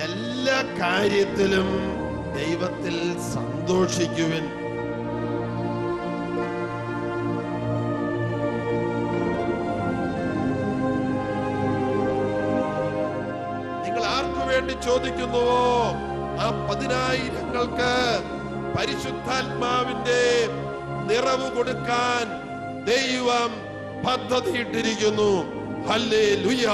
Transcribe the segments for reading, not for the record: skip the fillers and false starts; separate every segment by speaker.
Speaker 1: എല്ലാ കാര്യത്തിലും ദൈവത്തിൽ സന്തോഷിക്കുവിൻ. നിങ്ങൾ ആർക്കു വേണ്ടി ചോദിക്കുന്നുവോ ആ 10,000-ങ്ങൾക്ക് പരിശുദ്ധാത്മാവിന്റെ നിറവ് കൊടുക്കാൻ ദൈവം പദ്ധതിയിട്ടിരിക്കുന്നു. ഹല്ലേലൂയ.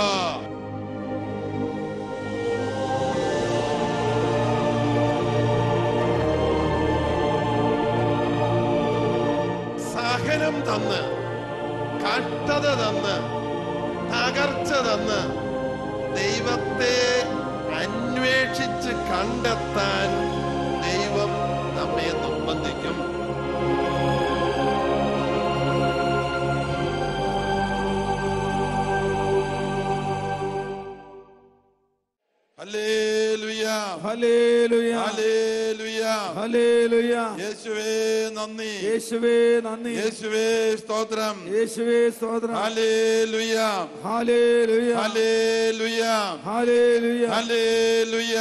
Speaker 1: സഹനം തന്ന്, കഷ്ടത തന്ന്, തകർച്ച തന്ന് ദൈവത്തെ അന്വേഷിച്ച് കണ്ടെത്താൻ ദൈവം നമ്മെ നിർബന്ധിക്കും. ഹല്ലേലൂയ,
Speaker 2: ഹല്ലേലൂയ,
Speaker 1: ഹല്ലേലൂയ,
Speaker 2: ഹല്ലേലൂയ.
Speaker 1: യേശുവേ നന്ദി,
Speaker 2: യേശുവേ നന്ദി,
Speaker 1: യേശുവേ സ്തോത്രം,
Speaker 2: യേശുവേ സ്തോത്രം.
Speaker 1: ഹല്ലേലൂയ,
Speaker 2: hallelujah,
Speaker 1: hallelujah,
Speaker 2: hallelujah,
Speaker 1: hallelujah,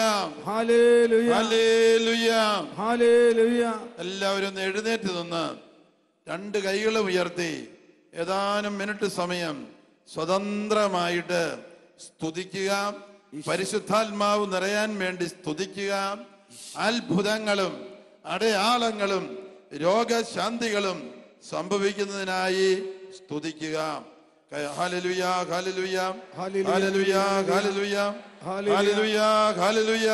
Speaker 2: hallelujah,
Speaker 1: hallelujah.
Speaker 2: ഹല്ലേലൂയ.
Speaker 1: എല്ലാവരും ഒന്ന് എഴുന്നേറ്റ് നിന്ന് 2 കൈകളും ഉയർത്തി ഏതാനും മിനിറ്റ് സമയം സ്വതന്ത്രമായിട്ട് സ്തുതിക്കുക. പരിശുദ്ധാത്മാവ് നിറയാൻ വേണ്ടി സ്തുതിക്കുക. അത്ഭുതങ്ങളും അടയാളങ്ങളും രോഗശാന്തികളും സംഭവിക്കുന്നതിനായി സ്തുതിക്കുക. ഹല്ലേലൂയ, hallelujah, hallelujah, hallelujah, hallelujah, hallelujah,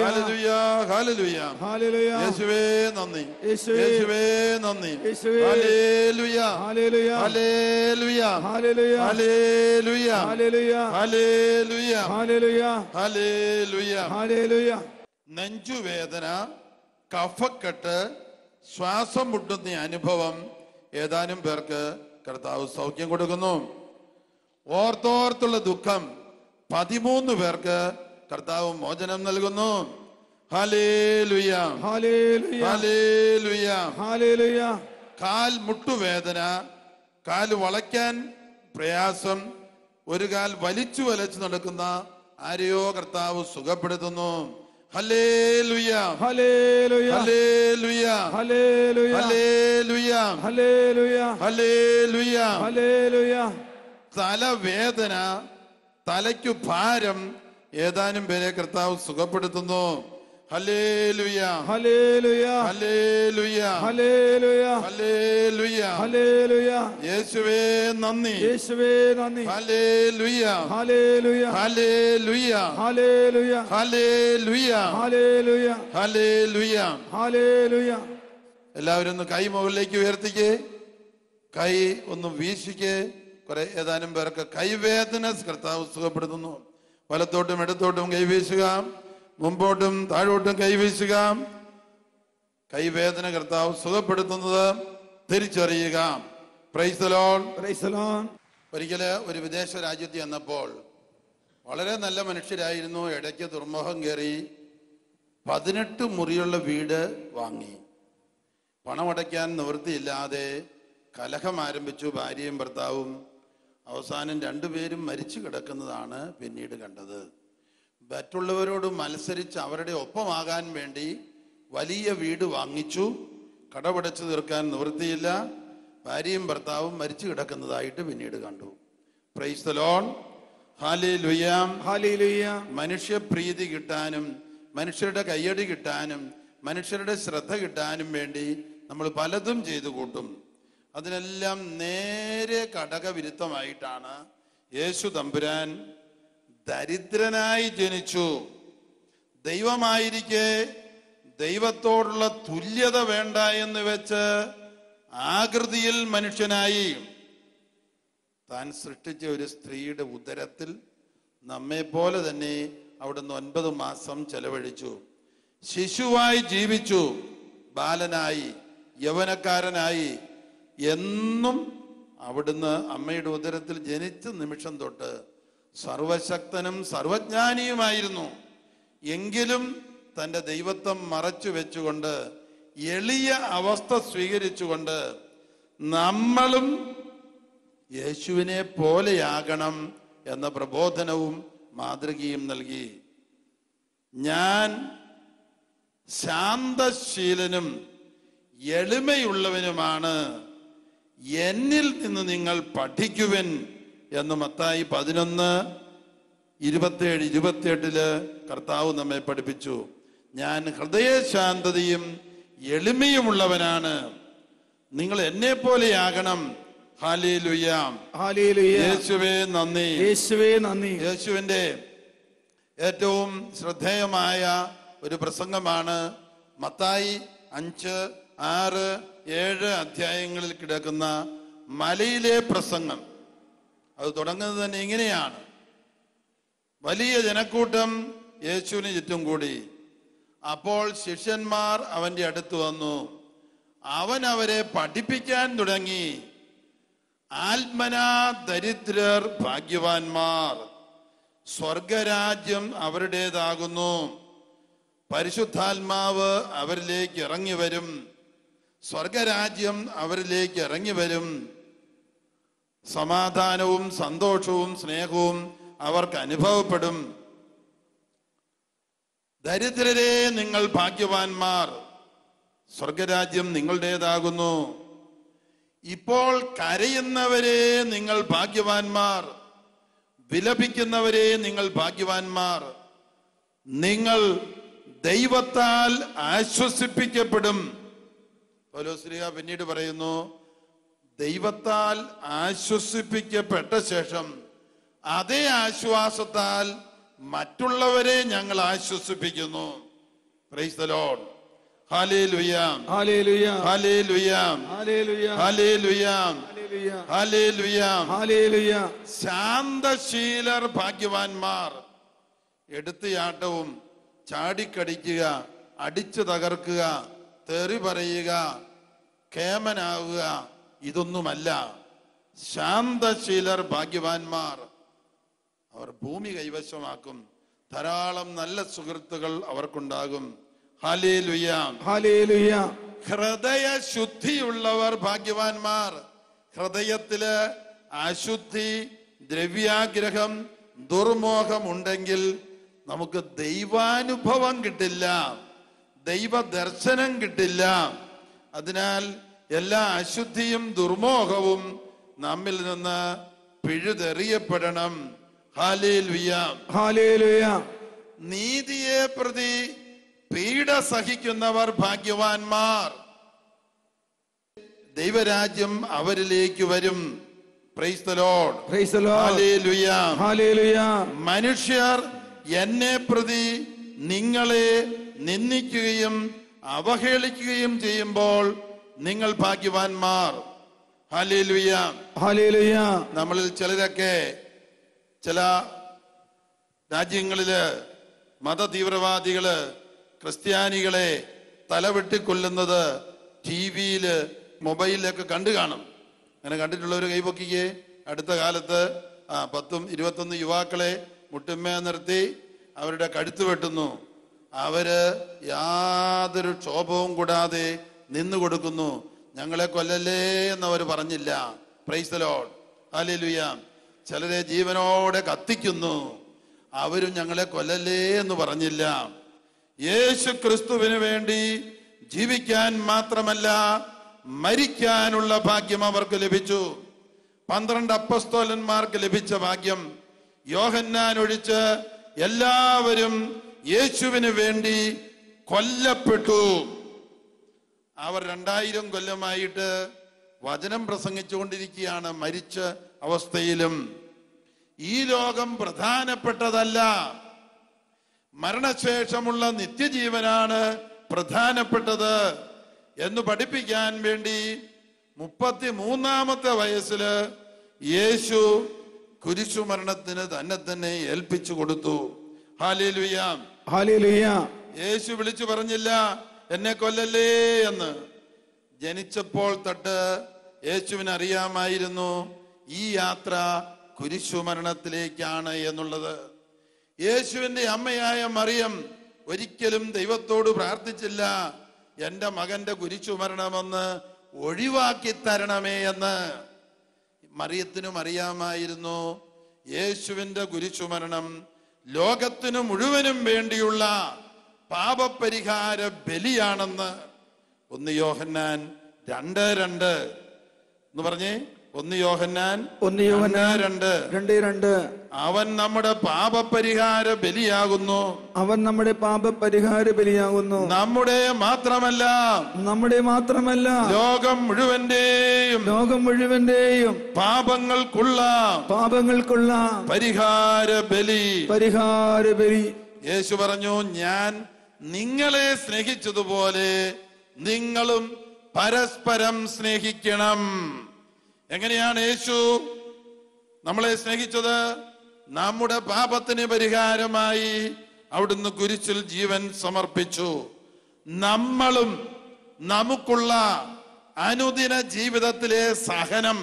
Speaker 1: hallelujah, hallelujah, hallelujah. യേശുവേ നന്ദി, യേശുവേ നന്ദി. Hallelujah, hallelujah, hallelujah, hallelujah, hallelujah, hallelujah, hallelujah, hallelujah, ഹല്ലേലൂയ. നെഞ്ചുവേദന, കഫക്കെട്ട്, ശ്വാസം മുട്ടുന്ന അനുഭവം ഏതാനും പേർക്ക് കർത്താവ് സൗഖ്യം കൊടുക്കുന്നു. ഓർത്തോർത്തുള്ള ദുഃഖം 13 പേർക്ക് കർത്താവ് മോചനം നൽകുന്നു. Hallelujah,
Speaker 2: hallelujah,
Speaker 1: hallelujah,
Speaker 2: hallelujah.
Speaker 1: കാൽ മുട്ടുവേദന, കാൽ വളയ്ക്കാൻ പ്രയാസം, ഒരു കാൽ വലിച്ചു നടക്കുന്ന ആരെയോ കർത്താവ് സുഖപ്പെടുത്തുന്നു. ഹല്ലേലൂയ,
Speaker 2: hallelujah,
Speaker 1: hallelujah,
Speaker 2: hallelujah,
Speaker 1: hallelujah,
Speaker 2: hallelujah,
Speaker 1: hallelujah.
Speaker 2: ഹല്ലേലൂയ.
Speaker 1: തലവേദന, തലയ്ക്കു ഭാരം ഏതാനും പേരെ കർത്താവ് സുഖപ്പെടുത്തുന്നു. ഹല്ലേലൂയ,
Speaker 2: hallelujah,
Speaker 1: hallelujah,
Speaker 2: hallelujah,
Speaker 1: hallelujah,
Speaker 2: hallelujah.
Speaker 1: യേശുവേ നന്ദി,
Speaker 2: യേശുവേ നന്ദി.
Speaker 1: Hallelujah,
Speaker 2: hallelujah,
Speaker 1: hallelujah,
Speaker 2: hallelujah,
Speaker 1: hallelujah,
Speaker 2: hallelujah,
Speaker 1: hallelujah.
Speaker 2: ഹല്ലേലൂയ.
Speaker 1: എല്ലാവരും ഒന്ന് കൈ മുകളിലേക്ക് ഉയർത്തിക്കേ, കൈ ഒന്ന് വീശിക്കേ. ഏതാനും പേർക്ക് കൈവേദന കർത്താവ് സുഖപ്പെടുത്തുന്നു. വലത്തോട്ടും ഇടത്തോട്ടും കൈവീശുക, മുമ്പോട്ടും താഴോട്ടും കൈവീശുക. കൈവേദന കർത്താവ് സുഖപ്പെടുത്തുന്നത് തിരിച്ചറിയുക. Price the Lord,
Speaker 2: praise the Lord.
Speaker 1: ഒരിക്കല് ഒരു വിദേശ രാജ്യത്ത് ചെന്നപ്പോൾ വളരെ നല്ല മനുഷ്യരായിരുന്നു. ഇടയ്ക്ക് ദുർമോഹം കയറി 18 മുറിയുള്ള വീട് വാങ്ങി. പണമടയ്ക്കാൻ നിവൃത്തിയില്ലാതെ കലഹം ആരംഭിച്ചു ഭാര്യയും ഭർത്താവും. അവസാനം 2 പേരും മരിച്ചു കിടക്കുന്നതാണ് പിന്നീട് കണ്ടത്. മറ്റുള്ളവരോട് മത്സരിച്ച് അവരുടെ ഒപ്പമാകാൻ വേണ്ടി വലിയ വീട് വാങ്ങിച്ചു. കടമടച്ചു തീർക്കാൻ നിവൃത്തിയില്ല. ഭാര്യയും ഭർത്താവും മരിച്ചു കിടക്കുന്നതായിട്ട് പിന്നീട് കണ്ടു. പ്രൈസ് ദി ലോർഡ്, ഹല്ലേലൂയ,
Speaker 2: ഹല്ലേലൂയ.
Speaker 1: മനുഷ്യപ്രീതി കിട്ടാനും മനുഷ്യരുടെ കയ്യടി കിട്ടാനും മനുഷ്യരുടെ ശ്രദ്ധ കിട്ടാനും വേണ്ടി നമ്മൾ പലതും ചെയ്തു കൂട്ടും. അതിനെല്ലാം നേരെ ഘടകവിരുദ്ധമായിട്ടാണ് യേശു തമ്പുരാൻ ദരിദ്രനായി ജനിച്ചു. ദൈവമായിരിക്കെ ദൈവത്തോടുള്ള തുല്യത വേണ്ട എന്ന് വെച്ച് ആകൃതിയിൽ മനുഷ്യനായി താൻ സൃഷ്ടിച്ച ഒരു സ്ത്രീയുടെ ഉദരത്തിൽ നമ്മെ പോലെ തന്നെ അവിടുന്ന് 9 മാസം ചെലവഴിച്ചു. ശിശുവായി ജീവിച്ചു, ബാലനായി, യൗവനക്കാരനായി. എന്നും അവിടുന്ന് അമ്മയുടെ ഉദരത്തിൽ ജനിച്ച നിമിഷം തൊട്ട് സർവശക്തനും സർവജ്ഞാനിയുമായിരുന്നു. എങ്കിലും തൻ്റെ ദൈവത്വം മറച്ചു വെച്ചുകൊണ്ട് എളിയ അവസ്ഥ സ്വീകരിച്ചുകൊണ്ട് നമ്മളും യേശുവിനെ പോലെയാകണം എന്ന പ്രബോധനവും മാതൃകയും നൽകി. ഞാൻ ശാന്തശീലനും എളിമയുള്ളവനുമാണ്, എന്നിൽ നിന്ന് നിങ്ങൾ പഠിക്കുവിൻ എന്ന് മത്തായി 11:27-28 കർത്താവ് നമ്മെ പഠിപ്പിച്ചു. ഞാൻ ഹൃദയശാന്തതയും എളിമയുമുള്ളവനാണ്, നിങ്ങൾ എന്നെ പോലെയാകണം. Hallelujah,
Speaker 2: hallelujah.
Speaker 1: യേശുവേ നന്ദി,
Speaker 2: യേശുവേ നന്ദി.
Speaker 1: യേശുവിന്റെ ഏറ്റവും ശ്രദ്ധേയമായ ഒരു പ്രസംഗമാണ് മത്തായി 5, 6, 7 അധ്യായങ്ങളിൽ കിടക്കുന്ന മലയിലെ പ്രസംഗം. അത് തുടങ്ങുന്നത് തന്നെ ഇങ്ങനെയാണ്: വലിയ ജനക്കൂട്ടം യേശുവിന് ചുറ്റും കൂടി. അപ്പോൾ ശിഷ്യന്മാർ അവന്റെ അടുത്ത് വന്നു. അവൻ അവരെ പഠിപ്പിക്കാൻ തുടങ്ങി. ആത്മനാ ദരിദ്രർ ഭാഗ്യവാന്മാർ, സ്വർഗരാജ്യം അവരുടേതാകുന്നു. പരിശുദ്ധാത്മാവ് അവരിലേക്ക് ഇറങ്ങി വരും, സ്വർഗരാജ്യം അവരിലേക്ക് ഇറങ്ങി വരും. സമാധാനവും സന്തോഷവും സ്നേഹവും അവർക്ക് അനുഭവപ്പെടും. ദരിദ്രരെ നിങ്ങൾ ഭാഗ്യവാന്മാർ, സ്വർഗരാജ്യം നിങ്ങളുടേതാകുന്നു. ഇപ്പോൾ കരയുന്നവരെ നിങ്ങൾ ഭാഗ്യവാന്മാർ, വിലപിക്കുന്നവരെ നിങ്ങൾ ഭാഗ്യവാന്മാർ, നിങ്ങൾ ദൈവത്താൽ ആശ്വസിപ്പിക്കപ്പെടും. പൗലോസ്ലീഹ പിന്നീട് പറയുന്നു, ദൈവത്താൽ ആശ്വസിപ്പിക്കപ്പെട്ട ശേഷം അതേ ആശ്വാസത്താൽ മറ്റുള്ളവരെ ഞങ്ങൾ ആശ്വസിപ്പിക്കുന്നു. Praise the Lord. Hallelujah,
Speaker 2: hallelujah,
Speaker 1: hallelujah,
Speaker 2: hallelujah,
Speaker 1: hallelujah,
Speaker 2: hallelujah,
Speaker 1: hallelujah.
Speaker 2: ഹല്ലേലൂയ.
Speaker 1: ശാന്തശീലർ ഭാഗ്യവാന്മാർ. എടുത്തുചാട്ടവും ചാടിക്കടിക്കുക, അടിച്ചു തകർക്കുക, തെറി പറയുക, കേമനാവുക, ഇതൊന്നുമല്ല. ശാന്തശീലർ ഭാഗ്യവാന്മാർ, അവർ ഭൂമി കൈവശമാക്കും. ധാരാളം നല്ല സുഹൃത്തുക്കൾ അവർക്കുണ്ടാകും. Hallelujah,
Speaker 2: hallelujah.
Speaker 1: ഹൃദയശുദ്ധിയുള്ളവർ ഭാഗ്യവാന്മാർ. ഹൃദയത്തില് അശുദ്ധി, ദ്രവ്യാഗ്രഹം, ദുർമോഹം ഉണ്ടെങ്കിൽ നമുക്ക് ദൈവാനുഭവം കിട്ടില്ല, ദൈവദർശനം കിട്ടില്ല. അതിനാൽ എല്ലാ അശുദ്ധിയും ദുർമോഹവും നമ്മിൽ നിന്ന് പിഴുതെറിയപ്പെടണം. Hallelujah,
Speaker 2: hallelujah.
Speaker 1: നീതിയെ പ്രതി പീഡ സഹിക്കുന്നവർ ഭാഗ്യവാന്മാർ, ദൈവരാജ്യം അവരിലേക്ക് വരും. Price the Lord,
Speaker 2: praise the Lord.
Speaker 1: Hallelujah,
Speaker 2: hallelujah.
Speaker 1: മനുഷ്യർ എന്നെ പ്രതി നിങ്ങളെ നിന്ദിക്കുകയും അവഹേളിക്കുകയും ചെയ്യുമ്പോൾ നിങ്ങൾ ഭാഗ്യവാന്മാർ. Hallelujah,
Speaker 2: hallelujah.
Speaker 1: നമ്മളിൽ ചിലരൊക്കെ ചില രാജ്യങ്ങളില് മതതീവ്രവാദികള് ക്രിസ്ത്യാനികളെ തലവെട്ടിക്കൊല്ലുന്നത് TV-യില് മൊബൈലിലൊക്കെ കണ്ടു കാണും. അങ്ങനെ കണ്ടിട്ടുള്ളവർ കൈപൊക്കിക്കേ. അടുത്ത കാലത്ത് 10-21 യുവാക്കളെ മുട്ടുമ്മേ നിർത്തി അവരുടെ കഴുത്ത് വെട്ടുന്നു. അവര് യാതൊരു ക്ഷോഭവും കൂടാതെ നിന്നു കൊടുക്കുന്നു. ഞങ്ങളെ കൊല്ലല്ലേ എന്നവർ പറഞ്ഞില്ല. Price the Lord, hallelujah. ചിലരെ ജീവനോടെ കത്തിക്കുന്നു, അവരും ഞങ്ങളെ കൊല്ലല്ലേ എന്ന് പറഞ്ഞില്ല. യേശു ക്രിസ്തുവിന് വേണ്ടി ജീവിക്കാൻ മാത്രമല്ല മരിക്കാനുള്ള ഭാഗ്യം അവർക്ക് ലഭിച്ചു. 12 അപ്പസ്തോലന്മാർക്ക് ലഭിച്ച ഭാഗ്യം. യോഹന്നാൻ ഒഴിച്ച് എല്ലാവരും യേശുവിന് വേണ്ടി കൊല്ലപ്പെട്ടു. അവർ 2000 കൊല്ലമായിട്ട് വചനം പ്രസംഗിച്ചുകൊണ്ടിരിക്കുകയാണ് മരിച്ച അവസ്ഥയിലും. ഈ ലോകം പ്രധാനപ്പെട്ടതല്ല, മരണശേഷമുള്ള നിത്യജീവനാണ് പ്രധാനപ്പെട്ടത് എന്ന് പഠിപ്പിക്കാൻ വേണ്ടി 33-ാമത്തെ വയസ്സില് യേശു കുരിശുമരണത്തിന് തന്നെ ഏൽപ്പിച്ചു കൊടുത്തു. Hallelujah,
Speaker 2: hallelujah.
Speaker 1: യേശു വിളിച്ചു പറഞ്ഞില്ല എന്നെ കൊല്ലല്ലേ എന്ന്. ജനിച്ചപ്പോൾ തൊട്ട് യേശുവിന് അറിയാമായിരുന്നു ഈ യാത്ര കുരിശുമരണത്തിലേക്കാണ് എന്നുള്ളത്. യേശുവിന്റെ അമ്മയായ മറിയം ഒരിക്കലും ദൈവത്തോട് പ്രാർത്ഥിച്ചില്ല എന്റെ മകന്റെ കുരിശുമരണമെന്ന് ഒഴിവാക്കി തരണമേ എന്ന്. മറിയത്തിനും അറിയാമായിരുന്നു യേശുവിന്റെ കുരിശുമരണം ലോകത്തിനു മുഴുവനും വേണ്ടിയുള്ള പാപപരിഹാര ബലിയാണെന്ന് 1 യോഹന്നാൻ 2:2 എന്ന് പറഞ്ഞേ. 1 യോഹന്നാൻ 2:2 അവൻ നമ്മുടെ പാപപരിഹാര ബലിയാകുന്നു.
Speaker 2: അവൻ നമ്മുടെ പാപപരിഹാര ബലിയാകുന്നു. നമ്മുടെ മാത്രമല്ല ലോകം മുഴുവന്റെയും പാപങ്ങൾക്കുള്ള പരിഹാര ബലി. യേശു പറഞ്ഞു, ഞാൻ നിങ്ങളെ സ്നേഹിച്ചതുപോലെ നിങ്ങളും പരസ്പരം സ്നേഹിക്കണം. എങ്ങനെയാണ് യേശു നമ്മളെ സ്നേഹിച്ചത്? നമ്മുടെ പാപത്തിന് പരിഹാരമായി അവിടുന്ന് കുരിശിൽ ജീവൻ സമർപ്പിച്ചു. നമ്മളും നമുക്കുള്ള അനുദിന ജീവിതത്തിലെ സഹനം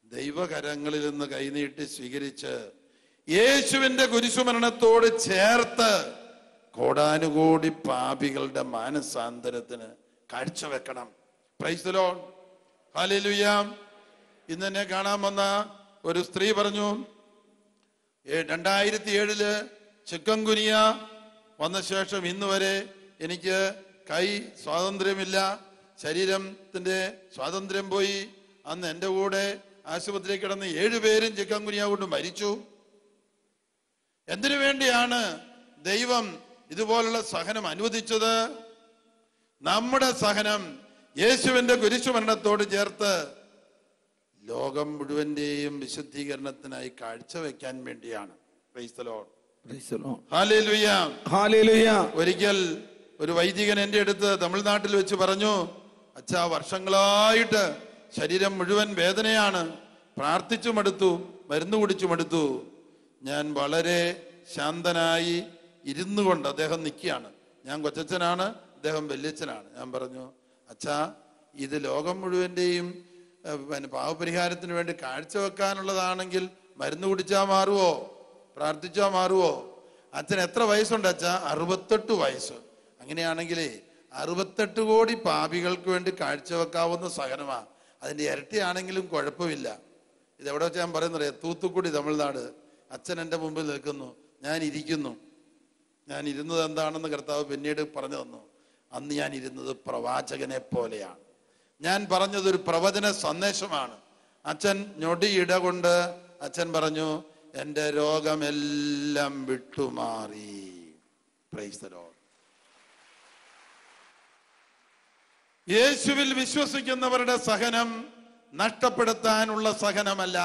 Speaker 2: ദൈവകരങ്ങളിൽ നിന്ന് കൈനീട്ടി സ്വീകരിച്ച് യേശുവിന്റെ കുരിശുമരണത്തോട് ചേർത്ത് കോടാനുകോടി പാപികളുടെ മാനസാന്തരത്തിന് കാഴ്ചവെക്കണം. Praise the Lord. ഹല്ലേലൂയ. ഇന്ന് എന്നെ കാണാൻ വന്ന ഒരു സ്ത്രീ പറഞ്ഞു, 2007 ചിക്കൻ ഗുനിയ വന്ന ശേഷം ഇന്ന് വരെ എനിക്ക് കൈ സ്വാതന്ത്ര്യമില്ല, ശരീരത്തിന്റെ സ്വാതന്ത്ര്യം പോയി. അന്ന് എൻ്റെ കൂടെ ആശുപത്രിയിൽ കിടന്ന് 7 പേരും ചിക്കൻ ഗുനിയ കൊണ്ട് മരിച്ചു. എന്തിനു വേണ്ടിയാണ് ദൈവം ഇതുപോലുള്ള സഹനം അനുവദിച്ചത്? നമ്മുടെ സഹനം യേശുവിന്റെ കുരിശുമരണത്തോട് ചേർത്ത് ലോകം മുഴുവന്റെയും വിശുദ്ധീകരണത്തിനായി കാഴ്ചവെക്കാൻ വേണ്ടിയാണ്. Price the Lord. Hallelujah. Hallelujah. ഒരിക്കൽ ഒരു വൈദികൻ എൻ്റെ അടുത്ത് തമിഴ്നാട്ടിൽ വെച്ച് പറഞ്ഞു, അച്ഛാ, വർഷങ്ങളായിട്ട് ശരീരം മുഴുവൻ വേദനയാണ്, പ്രാർത്ഥിച്ചു മടുത്തു, മരുന്ന് കുടിച്ചു മടുത്തു. ഞാൻ വളരെ ശാന്തനായി ഇരുന്നു കൊണ്ട്, അദ്ദേഹം നിൽക്കുകയാണ്, ഞാൻ കൊച്ചച്ഛനാണ്, അദ്ദേഹം വല്യച്ഛനാണ്. ഞാൻ പറഞ്ഞു, അച്ഛാ, ഇത് ലോകം മുഴുവന്റെയും പാവപരിഹാരത്തിന് വേണ്ടി കാഴ്ചവെക്കാനുള്ളതാണെങ്കിൽ മരുന്ന് കുടിച്ചാൽ മാറുവോ? പ്രാർത്ഥിച്ചാൽ മാറുവോ? അച്ഛൻ എത്ര വയസ്സുണ്ട് അച്ഛാ? 68 വയസ്സ്. അങ്ങനെയാണെങ്കിലേ 68 കോടി പാപികൾക്ക് വേണ്ടി കാഴ്ചവെക്കാവുന്ന സഹനമാ. അതിന്റെ ഇരട്ടിയാണെങ്കിലും കുഴപ്പമില്ല. ഇതെവിടെ വെച്ച് ഞാൻ പറയുന്നറിയാം? തൂത്തുക്കുടി, തമിഴ്നാട്. അച്ഛൻ എൻ്റെ മുമ്പിൽ നിൽക്കുന്നു, ഞാൻ ഇരിക്കുന്നു. ഞാൻ ഇരുന്നത് എന്താണെന്ന് കർത്താവ് പിന്നീട് പറഞ്ഞു തന്നു. അന്ന് ഞാൻ ഇരുന്നത് പ്രവാചകനെ പോലെയാണ്. ഞാൻ പറഞ്ഞതൊരു പ്രവചന സന്ദേശമാണ്. അച്ഛൻ ഞൊടിയിട കൊണ്ട് അച്ഛൻ പറഞ്ഞു, എൻ്റെ രോഗമെല്ലാം വിട്ടുമാറി. Price the Lord. യേശുവിൽ വിശ്വസിക്കുന്നവരുടെ സഹനം നഷ്ടപ്പെടുത്താനുള്ള സഹനമല്ല.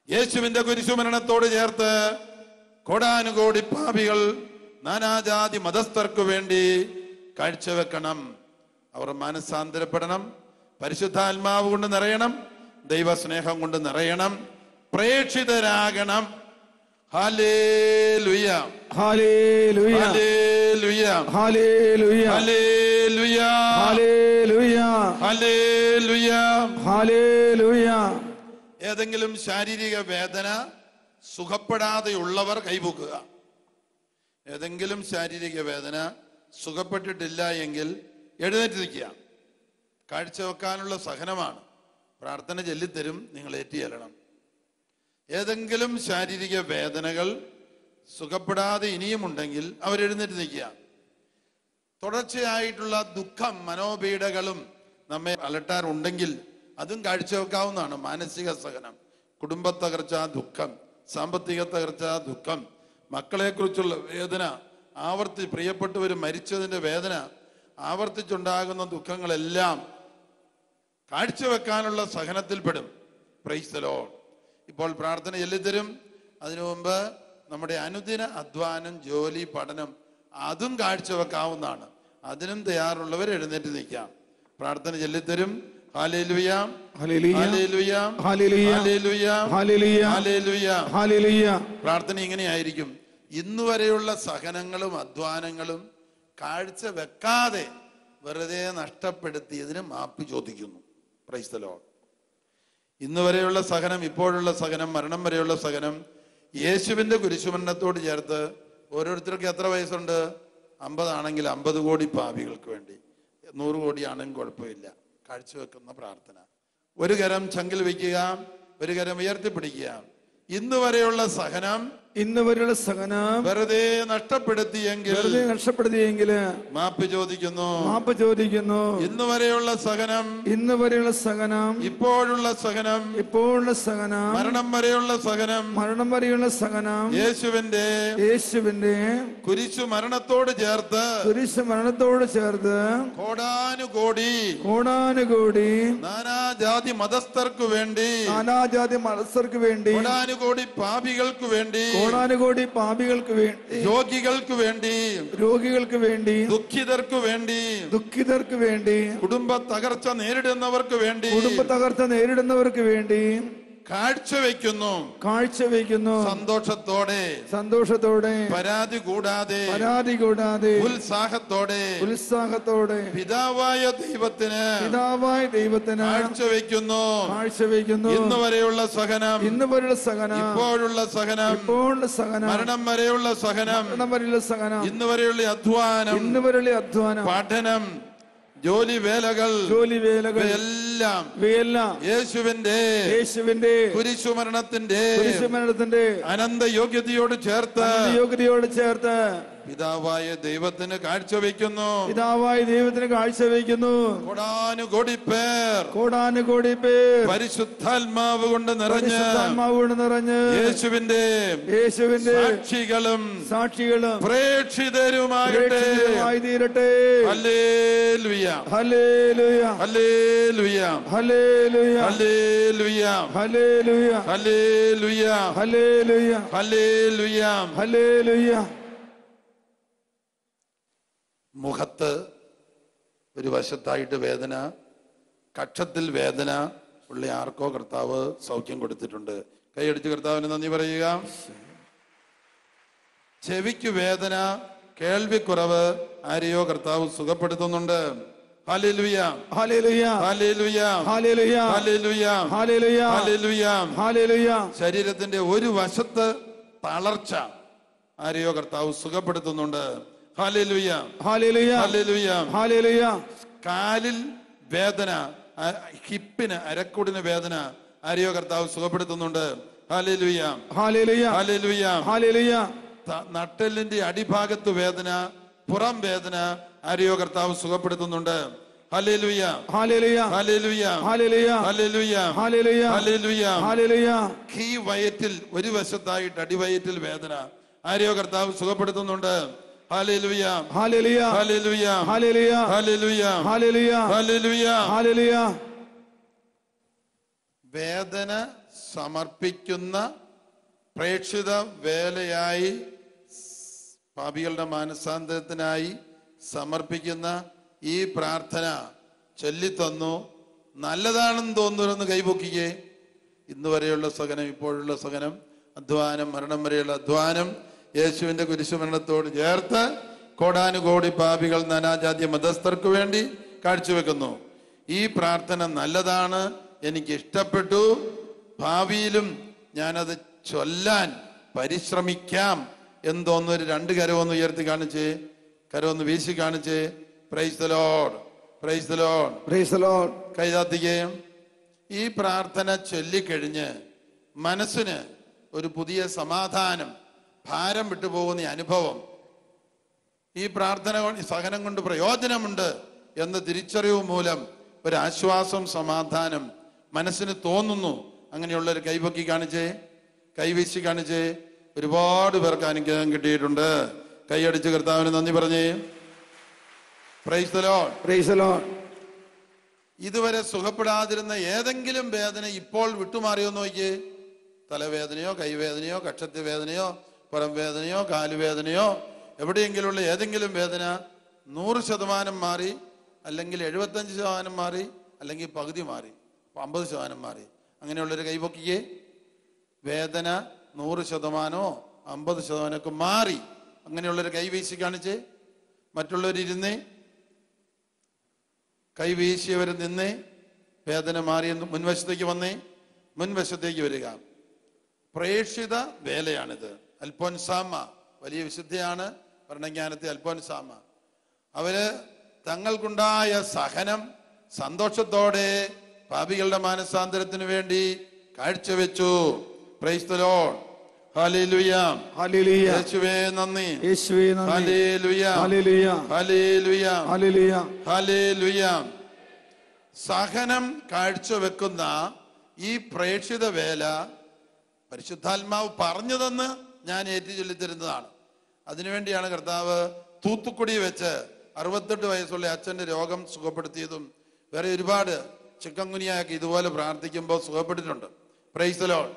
Speaker 2: യേശുവിന്റെ കുരിശുമരണത്തോട് ചേർത്ത് കോടാനുകോടി പാപികൾ, നാനാജാതി മതസ്ഥർക്ക് വേണ്ടി കാഴ്ചവെക്കണം. അവർ മാനസാന്തരപ്പെടണം, പരിശുദ്ധാത്മാവ് കൊണ്ട് നിറയണം, ദൈവസ്നേഹം കൊണ്ട് നിറയണം, പ്രേക്ഷിതരാകണം. ഹല്ലേലൂയ. Hallelujah. Hallelujah. Hallelujah. Hallelujah. Hallelujah. Hallelujah. ഹല്ലേലൂയ. ഏതെങ്കിലും ശാരീരിക വേദന സുഖപ്പെടാതെയുള്ളവർ കൈപൊക്കുക. ഏതെങ്കിലും ശാരീരിക വേദന സുഖപ്പെട്ടിട്ടില്ല എങ്കിൽ എഴുന്നേറ്റ് നിൽക്കുക. കാഴ്ചവെക്കാനുള്ള സഹനമാണ്. പ്രാർത്ഥന ചൊല്ലിത്തരും, നിങ്ങൾ ഏറ്റുചൊല്ലണം. ഏതെങ്കിലും ശാരീരിക വേദനകൾ സുഖപ്പെടാതെ ഇനിയുമുണ്ടെങ്കിൽ അവരെഴുന്നേറ്റ് നിൽക്കുക. തുടർച്ചയായിട്ടുള്ള ദുഃഖം, മനോപീഡകളും നമ്മെ അലട്ടാറുണ്ടെങ്കിൽ അതും കാഴ്ചവെക്കാവുന്നതാണ്. മാനസിക സഹനം, കുടുംബ തകർച്ച ദുഃഖം, സാമ്പത്തിക തകർച്ച ദുഃഖം, മക്കളെ കുറിച്ചുള്ള വേദന, പ്രിയപ്പെട്ടവർ മരിച്ചതിന്റെ വേദന, ആവർത്തിച്ചുണ്ടാകുന്ന ദുഃഖങ്ങളെല്ലാം കാഴ്ചവെക്കാനുള്ള സഹനത്തിൽപ്പെടും. Praise the Lord. ഇപ്പോൾ പ്രാർത്ഥന ചൊല്ലിത്തരും. അതിനു മുമ്പ് നമ്മുടെ അനുദിന അധ്വാനം, ജോലി, പഠനം അതും കാഴ്ചവെക്കാവുന്നതാണ്. അതിനും തയ്യാറുള്ളവർ എഴുന്നേറ്റ് നിൽക്കാം. പ്രാർത്ഥന ചൊല്ലിത്തരും. Hallelujah. Hallelujah. Hallelujah. Hallelujah. Hallelujah. പ്രാർത്ഥന ഇങ്ങനെയായിരിക്കും. ഇന്നുവരെയുള്ള സഹനങ്ങളും അധ്വാനങ്ങളും കാഴ്ച വെക്കാതെ വെറുതെ നഷ്ടപ്പെടുത്തിയതിന് മാപ്പ് ചോദിക്കുന്നു. Price the Lord. ഇന്നുവരെയുള്ള സഹനം, ഇപ്പോഴുള്ള സഹനം, മരണം വരെയുള്ള സഹനം യേശുവിന്റെ കുരിശുമരണത്തോട് ചേർത്ത് ഓരോരുത്തർക്ക് എത്ര വയസ്സുണ്ട്? 50 ആണെങ്കിൽ 50 കോടി പാപികൾക്ക് വേണ്ടി, 100 കോടി ആണെങ്കിൽ കുഴപ്പമില്ല. കാഴ്ചവെക്കുന്ന പ്രാർത്ഥന. ഒരു കരം ചങ്കിൽ വയ്ക്കുക, ഒരു കരം ഉയർത്തിപ്പിടിക്കുക. ഇന്നുവരെയുള്ള സഹനം
Speaker 3: ഇന്ന് വരെയുള്ള സഹനം
Speaker 2: വെറുതെ നഷ്ടപ്പെടുത്തിയെങ്കിൽ
Speaker 3: മാപ്പ് ചോദിക്കുന്നു.
Speaker 2: ഇന്ന് വരെയുള്ള സഹനം ഇപ്പോഴുള്ള സഹനം മരണം വരെയുള്ള സഹനം യേശുവിന്റെ കുരിശു മരണത്തോട് ചേർത്ത് കോടാനുകോടി നാനാജാതി മതസ്ഥർക്ക് വേണ്ടി കോടാനുകോടി പാപികൾക്ക് വേണ്ടി രോഗികൾക്ക് വേണ്ടി ദുഃഖിതർക്ക് വേണ്ടി കുടുംബ തകർച്ച നേരിടുന്നവർക്ക് വേണ്ടി കാഴ്ചവെക്കുന്നു സന്തോഷത്തോടെ പരാതി കൂടാതെ ഉത്സാഹത്തോടെ പിതാവായ ദൈവത്തിന് കാഴ്ചവെക്കുന്നു. ഇന്ന് വരെയുള്ള സഹനം ഇപ്പോഴുള്ള സഹനം മരണം വരെയുള്ള സഹനം ഇന്ന് വരെയുള്ള അധ്വാനം പഠനം ജോലി വേലകൾ എല്ലാം യേശുവിന്റെ കുരിശുമരണത്തിന്റെ അനന്ത യോഗ്യതയോട് ചേർത്ത് പിതാവായ ദൈവത്തിന് കാഴ്ചവെക്കുന്നു. കോടാനുകോടി പേർ പരിശുദ്ധാത്മാവ് കൊണ്ട് നിറഞ്ഞ് യേശുവിന്റെ സാക്ഷികളും പ്രേക്ഷിതരുമാകട്ടെ. Hallelujah hallelujah hallelujah hallelujah hallelujah hallelujah hallelujah hallelujah hallelujah. മുഖത്ത് ഒരു വശത്തായിട്ട് വേദന, കക്ഷത്തിൽ വേദന ഉള്ള ആർക്കോ കർത്താവ് സൗഖ്യം കൊടുത്തിട്ടുണ്ട്. കൈയടിച്ച് കർത്താവിന് നന്ദി പറയുക. ചെവിക്ക് വേദന, കേൾവിക്കുറവ് ആരെയോ കർത്താവ് സുഖപ്പെടുത്തുന്നുണ്ട്. Hallelujah hallelujah hallelujah hallelujah hallelujah hallelujah hallelujah hallelujah. ശരീരത്തിന്റെ ഒരു വശത്ത് തളർച്ച ആരെയോ കർത്താവ് സുഖപ്പെടുത്തുന്നുണ്ട്. Hallelujah hallelujah hallelujah hallelujah. കാലിൽ വേദന, ഹിപ്പിന് അരക്കൂടിന് വേദന ആരെയോ കർത്താവ് സുഖപ്പെടുത്തുന്നുണ്ട്. Hallelujah hallelujah hallelujah hallelujah. നട്ടെല്ലിന്റെ അടിഭാഗത്ത് വേദന, പുറം വേദന ആരെയോ കർത്താവ് സുഖപ്പെടുത്തുന്നുണ്ട്. Hallelujah hallelujah hallelujah hallelujah hallelujah hallelujah hallelujah hallelujah. ഈ വയറ്റിൽ ഒരു വശത്തായിട്ട് അടിവയറ്റിൽ വേദന ആരെയോ കർത്താവ് സുഖപ്പെടുത്തുന്നുണ്ട്. Hallelujah hallelujah hallelujah hallelujah hallelujah hallelujah hallelujah hallelujah. വേദന സമർപ്പിക്കുന്ന പ്രേക്ഷിത വേലയായി പാപികളുടെ മാനസാന്തരത്തിനായി സമർപ്പിക്കുന്ന ഈ പ്രാർത്ഥന ചൊല്ലിത്തന്നു. നല്ലതാണെന്ന് തോന്നുന്നു കൈപൊക്കിക്കേ. ഇന്ന് വരെയുള്ള സഹനം, ഇപ്പോഴുള്ള സഹനം, അധ്വാനം, മരണം വരെയുള്ള അധ്വാനം യേശുവിന്റെ കുരിശുമരണത്തോട് ചേർത്ത് കോടാനുകോടി പാപികൾ നാനാജാതി മതസ്ഥർക്ക് വേണ്ടി കാഴ്ചവെക്കുന്നു. ഈ പ്രാർത്ഥന നല്ലതാണ്, എനിക്ക് ഇഷ്ടപ്പെട്ടു, ഭാവിയിലും ഞാനത് ചൊല്ലാൻ പരിശ്രമിക്കാം എന്തോന്നൊരു രണ്ട് കരവൊന്ന് ഉയർത്തി കാണിച്ചേ, കരവൊന്ന് വീശി കാണിച്ചേ. Praise the Lord, praise the Lord, praise the Lord. കൈതാത്തിക്കേ. ഈ പ്രാർത്ഥന ചൊല്ലിക്കഴിഞ്ഞ് മനസ്സിന് ഒരു പുതിയ സമാധാനം, ഭാരം വിട്ടുപോകുന്ന അനുഭവം, ഈ പ്രാർത്ഥന സഹനം കൊണ്ട് പ്രയോജനമുണ്ട് എന്ന തിരിച്ചറിവ് മൂലം ഒരു ആശ്വാസം, സമാധാനം മനസ്സിന് തോന്നുന്നു. അങ്ങനെയുള്ളൊരു കൈപൊക്കി കാണിച്ചേ, കൈവീശി കാണിച്ചേ. ഒരുപാട് പേർക്ക് അനുഗ്രഹം കിട്ടിയിട്ടുണ്ട്. കൈയടിച്ച് കർത്താവിന് നന്ദി പറഞ്ഞേ. Price the Lord, praise the Lord. ഇതുവരെ സുഖപ്പെടാതിരുന്ന ഏതെങ്കിലും വേദന ഇപ്പോൾ വിട്ടുമാറിയോ നോക്കിയേ. തലവേദനയോ, കൈവേദനയോ, കക്ഷത്തി വേദനയോ, പുറം വേദനയോ, കാലുവേദനയോ, എവിടെയെങ്കിലുള്ള ഏതെങ്കിലും വേദന 100% മാറി, അല്ലെങ്കിൽ 75% മാറി, അല്ലെങ്കിൽ പകുതി മാറി, 50% മാറി. അങ്ങനെയുള്ളൊരു കൈപൊക്കിയേ. വേദന 100%, 50% മാറി. അങ്ങനെയുള്ളൊരു കൈ വീശി കാണിച്ചേ. മറ്റുള്ളവരിരുന്നേ, കൈ വീശിയവർ നിന്നേ. വേദന മാറി. മുൻവശത്തേക്ക് വന്നേ, മുൻവശത്തേക്ക് വരിക. പ്രേക്ഷിത വേലയാണിത്. അൽഫോൻസാമ്മ വലിയ വിശുദ്ധയാണ്, ഭരണജ്ഞാനത്തെ അൽഫോൻസാമ്മ. അവര് തങ്ങൾക്കുണ്ടായ സഹനം സന്തോഷത്തോടെ പാപികളുടെ മാനസാന്തരത്തിന് വേണ്ടി കാഴ്ചവെച്ചു. Praise the Lord, hallelujah.
Speaker 3: Hallelujah.
Speaker 2: യേശുവേ നന്ദി.
Speaker 3: യേശുവേ നന്ദി.
Speaker 2: Hallelujah.
Speaker 3: Hallelujah.
Speaker 2: Hallelujah.
Speaker 3: Hallelujah.
Speaker 2: Hallelujah. സഹനം കാഴ്ചവെക്കുന്ന ഈ പ്രേക്ഷിത വേല പരിശുദ്ധാത്മാവ് പറഞ്ഞതെന്ന് ഞാൻ ഏറ്റുചൊല്ലിത്തരുന്നതാണ്. അതിനുവേണ്ടിയാണ് കർത്താവ് തൂത്തുക്കുടി വെച്ച് 68 വയസ്സുള്ള അച്ഛന്റെ രോഗം സുഖപ്പെടുത്തിയതും വേറെ ഒരുപാട് ചിക്കൻ ഗുനിയൊക്കെ ഇതുപോലെ പ്രാർത്ഥിക്കുമ്പോൾ സുഖപ്പെട്ടിട്ടുണ്ട്. Praise the Lord.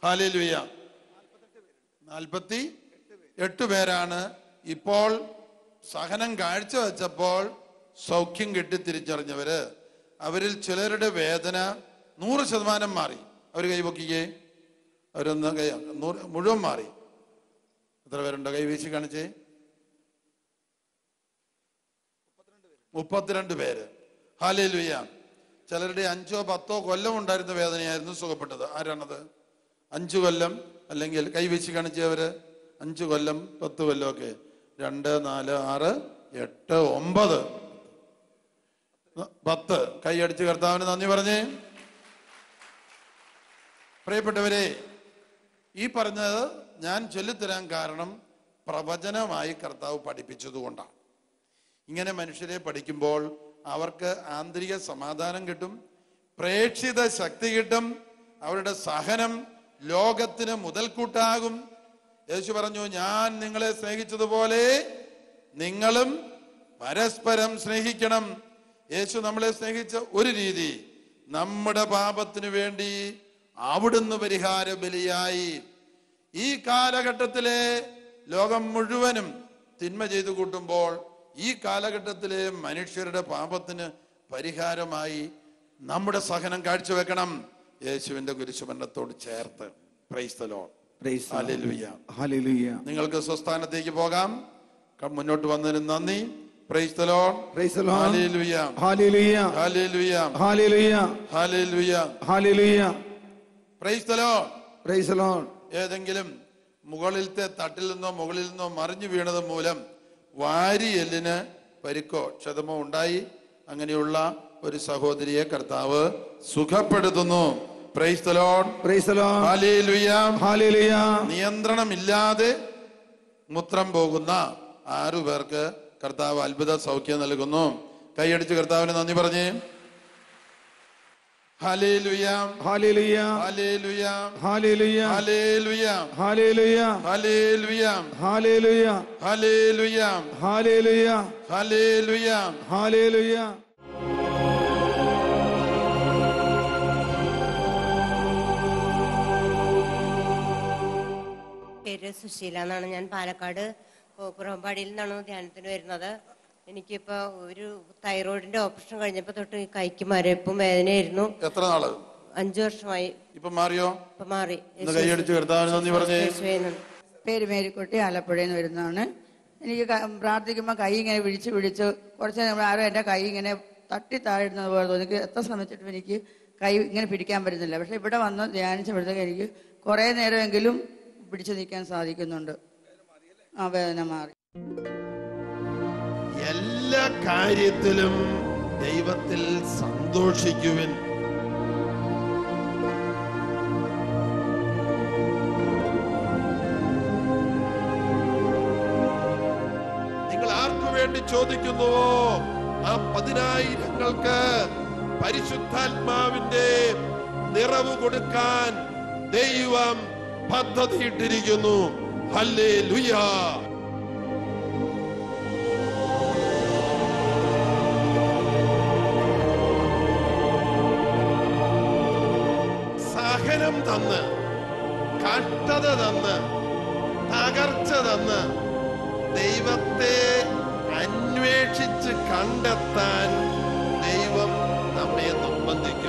Speaker 2: ഹല്ലേലൂയ. 48 പേരാണ് ഇപ്പോൾ സഹനം കാഴ്ചവെച്ചപ്പോൾ സൗഖ്യം കിട്ടി തിരിച്ചറിഞ്ഞവര്. അവരിൽ ചിലരുടെ വേദന 100% മാറി. അവർ കൈപൊക്കിക്കേ. അവരൊന്ന് മുഴുവൻ മാറി. എത്ര പേരുണ്ടോ? കൈവീശി കാണിച്ചേ. 32 പേര്. ഹല്ലേലൂയ. ചിലരുടെ 5-10 കൊല്ലം ഉണ്ടായിരുന്ന വേദനയായിരുന്നു സുഖപ്പെട്ടത്. ആരാണത്? 5 കൊല്ലം അല്ലെങ്കിൽ കൈവീശി കാണിച്ചവര് 5 കൊല്ലം 10 കൊല്ലം ഒക്കെ. 2, 4, 6, 8, 9, 10. കൈയടിച്ച് കർത്താവിന് നന്ദി പറഞ്ഞേ. പ്രിയപ്പെട്ടവരെ, ഈ പറഞ്ഞത് ഞാൻ ചൊല്ലിത്തരാൻ കാരണം പ്രവചനമായി കർത്താവ് പഠിപ്പിച്ചതുകൊണ്ടാണ്. ഇങ്ങനെ മനുഷ്യരെ പഠിക്കുമ്പോൾ അവർക്ക് ആന്തരിക സമാധാനം കിട്ടും, പ്രേക്ഷിത ശക്തി കിട്ടും, അവരുടെ സഹനം ലോകത്തിന് മുതൽക്കൂട്ടാകും. യേശു പറഞ്ഞു, ഞാൻ നിങ്ങളെ സ്നേഹിച്ചതുപോലെ നിങ്ങളും പരസ്പരം സ്നേഹിക്കണം. യേശു നമ്മളെ സ്നേഹിച്ച ഒരു രീതി, നമ്മുടെ പാപത്തിനു വേണ്ടി അവിടുന്ന് പരിഹാര ബലിയായി. ഈ കാലഘട്ടത്തിലെ ലോകം മുഴുവനും തിന്മ ചെയ്തു കൂട്ടുമ്പോൾ ഈ കാലഘട്ടത്തിലെ മനുഷ്യരുടെ പാപത്തിന് പരിഹാരമായി നമ്മുടെ സഹനം കാഴ്ചവെക്കണം യേശുവിന്റെ കുരിശുമരണത്തോട് ചേർത്ത്. Price the Lord. Hallelujah.
Speaker 3: Hallelujah.
Speaker 2: നിങ്ങൾക്ക് സ്വസ്ഥാനത്തേക്ക് പോകാം. മുന്നോട്ട് വന്നതിന് നന്ദി. Price the Lord.
Speaker 3: Praise the Lord.
Speaker 2: Hallelujah.
Speaker 3: Hallelujah.
Speaker 2: Hallelujah.
Speaker 3: Hallelujah.
Speaker 2: Hallelujah.
Speaker 3: Hallelujah.
Speaker 2: Price the Lord.
Speaker 3: Praise the Lord.
Speaker 2: ഏതെങ്കിലും മുകളിലത്തെ തട്ടിൽ നിന്നോ മുകളിൽ നിന്നോ മറിഞ്ഞു വീണത് മൂലം വാരിയെല്ലിന് പരിക്കോ ക്ഷതമോ ഉണ്ടായി, അങ്ങനെയുള്ള ഒരു സഹോദരിയെ കർത്താവ് സുഖപ്പെടുത്തുന്നു. Praise the Lord.
Speaker 3: Praise the Lord.
Speaker 2: Hallelujah.
Speaker 3: Hallelujah.
Speaker 2: നിയന്ത്രണമില്ലാതെ മൂത്രം പോകുന്ന 6 പേർക്ക് കർത്താവ് അത്ഭുത സൗഖ്യം നൽകുന്നു. കൈയടിച്ച് കർത്താവിന് നന്ദി പറഞ്ഞേ. Hallelujah.
Speaker 3: Hallelujah.
Speaker 2: Hallelujah.
Speaker 3: Hallelujah.
Speaker 2: Hallelujah.
Speaker 3: Hallelujah.
Speaker 2: Hallelujah.
Speaker 3: Hallelujah.
Speaker 2: Hallelujah.
Speaker 3: Hallelujah.
Speaker 2: Hallelujah.
Speaker 3: Hallelujah.
Speaker 4: പേര് സുശീല എന്നാണ്. ഞാൻ പാലക്കാട് കുറമ്പാടിയിൽ നിന്നാണ് ധ്യാനത്തിന് വരുന്നത്. എനിക്കിപ്പോ ഒരു തൈറോയിഡിന്റെ ഓപ്പറേഷൻ കഴിഞ്ഞപ്പോ തൊട്ട് കൈക്ക് മരപ്പും വേദനയായിരുന്നു.
Speaker 2: എത്ര നാള്?
Speaker 4: 5 വർഷമായി.
Speaker 2: ഇപ്പൊ മാറിയോ?
Speaker 4: ഇപ്പൊ മാറി.
Speaker 2: കൈയടിച്ച് കർത്താവിന് നന്ദി പറഞ്ഞേ.
Speaker 5: പേര് മേരിക്കുട്ടി, ആലപ്പുഴയിൽ നിന്ന് വരുന്നതാണ്. എനിക്ക് പ്രാർത്ഥിക്കുമ്പോൾ കൈ ഇങ്ങനെ വിളിച്ച് കുറച്ച് ആരോ എൻ്റെ കൈ ഇങ്ങനെ തട്ടി താഴുന്നത് പോലെ തോന്നി. എനിക്ക് എത്ര ശ്രമിച്ചിട്ടും എനിക്ക് കൈ ഇങ്ങനെ പിടിക്കാൻ പറ്റുന്നില്ല. പക്ഷെ ഇവിടെ വന്ന് ധ്യാനിച്ചപ്പോഴത്തേക്ക് എനിക്ക് കുറേ നേരമെങ്കിലും പിടിച്ചു നിൽക്കാൻ സാധിക്കുന്നുണ്ട്. ആ വേദന മാറി.
Speaker 2: എല്ലാ കാര്യത്തിലും ദൈവത്തിൽ സന്തോഷിക്കുവിൻ. നിങ്ങൾ ആർക്കു വേണ്ടി ചോദിക്കുന്നുവോ ആ 10,000-ങ്ങൾക്ക് പരിശുദ്ധാത്മാവിന്റെ നിറവ് കൊടുക്കാൻ ദൈവം പദ്ധതിയിട്ടിരിക്കുന്നു. ഹല്ലേലൂയ. സഹനം തന്ന്, കഷ്ടത തന്ന്, തകർച്ച തന്ന് ദൈവത്തെ അന്വേഷിച്ച് കണ്ടെത്താൻ ദൈവം നമ്മെ നിർബന്ധിക്കും.